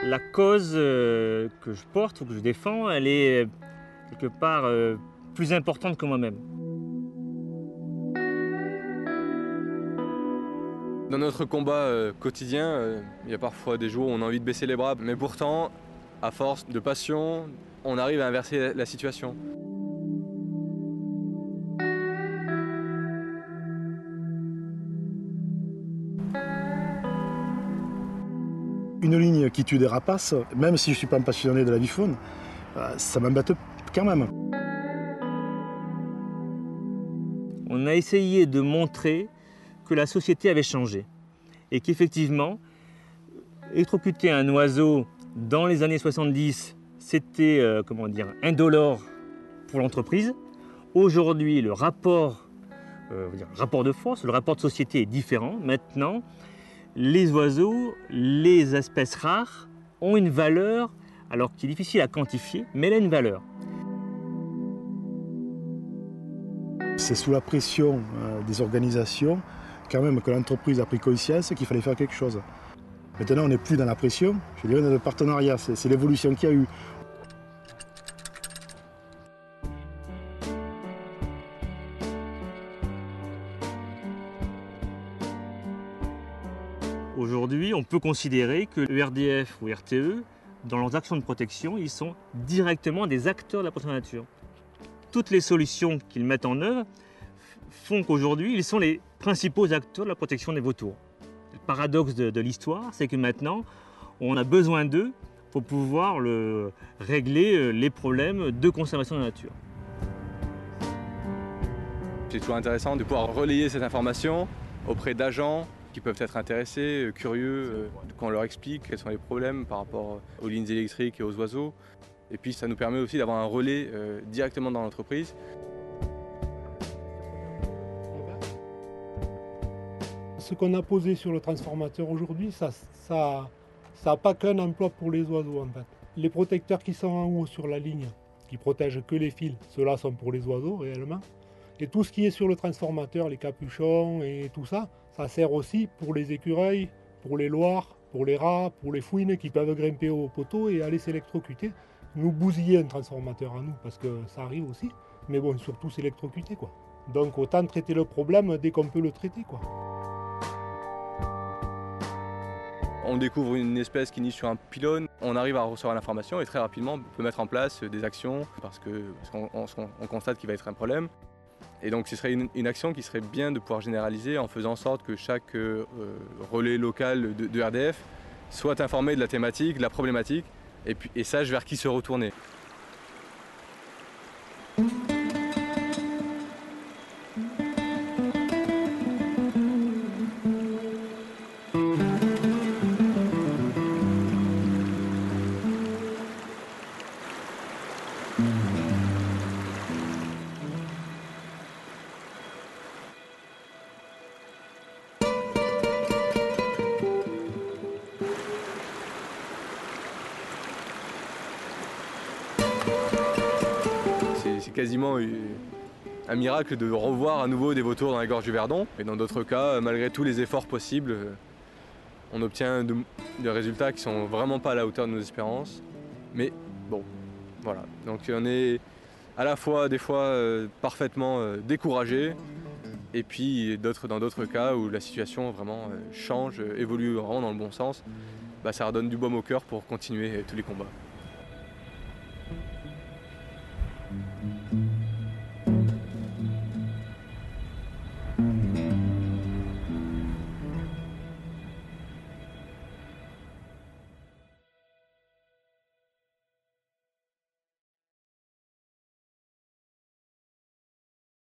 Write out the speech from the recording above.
La cause que je porte ou que je défends, elle est quelque part plus importante que moi-même. Dans notre combat quotidien, il y a parfois des jours où on a envie de baisser les bras, mais pourtant, à force de passion, on arrive à inverser la situation. Une ligne qui tue des rapaces, même si je ne suis pas un passionné de la vie faune, ça m'embête quand même. On a essayé de montrer que la société avait changé et qu'effectivement, électrocuter un oiseau dans les années 70, c'était indolore pour l'entreprise. Aujourd'hui, le rapport de force, le rapport de société est différent. Maintenant, les oiseaux, les espèces rares ont une valeur, alors qui est difficile à quantifier, mais elle a une valeur. C'est sous la pression des organisations quand même que l'entreprise a pris conscience qu'il fallait faire quelque chose. Maintenant, on n'est plus dans la pression, je dirais dans le partenariat, c'est l'évolution qu'il y a eu. Aujourd'hui, on peut considérer que le RDF ou RTE, dans leurs actions de protection, ils sont directement des acteurs de la protection de la nature. Toutes les solutions qu'ils mettent en œuvre font qu'aujourd'hui, ils sont les principaux acteurs de la protection des vautours. Le paradoxe de l'histoire, c'est que maintenant, on a besoin d'eux pour pouvoir régler les problèmes de conservation de la nature. C'est toujours intéressant de pouvoir relayer cette information auprès d'agents qui peuvent être intéressés, curieux, quand on leur explique quels sont les problèmes par rapport aux lignes électriques et aux oiseaux. Et puis ça nous permet aussi d'avoir un relais directement dans l'entreprise. Ce qu'on a posé sur le transformateur aujourd'hui, ça n'a pas qu'un emploi pour les oiseaux en fait. Les protecteurs qui sont en haut sur la ligne, qui protègent que les fils, ceux-là sont pour les oiseaux réellement. Et tout ce qui est sur le transformateur, les capuchons et tout ça, ça sert aussi pour les écureuils, pour les loirs, pour les rats, pour les fouines qui peuvent grimper au poteau et aller s'électrocuter. Nous bousiller un transformateur à nous, parce que ça arrive aussi, mais bon, surtout s'électrocuter quoi. Donc autant traiter le problème dès qu'on peut le traiter quoi. On découvre une espèce qui niche sur un pylône, on arrive à recevoir l'information et très rapidement on peut mettre en place des actions parce qu'on constate qu'il va être un problème. Et donc ce serait une action qui serait bien de pouvoir généraliser en faisant en sorte que chaque relais local de RDF soit informé de la thématique, de la problématique et sache vers qui se retourner. C'est quasiment un miracle de revoir à nouveau des vautours dans la gorge du Verdon. Et dans d'autres cas, malgré tous les efforts possibles, on obtient des résultats qui sont vraiment pas à la hauteur de nos espérances. Mais bon, voilà. Donc on est à la fois des fois parfaitement découragé et puis dans d'autres cas où la situation vraiment change, évolue vraiment dans le bon sens, ça redonne du baume au cœur pour continuer tous les combats.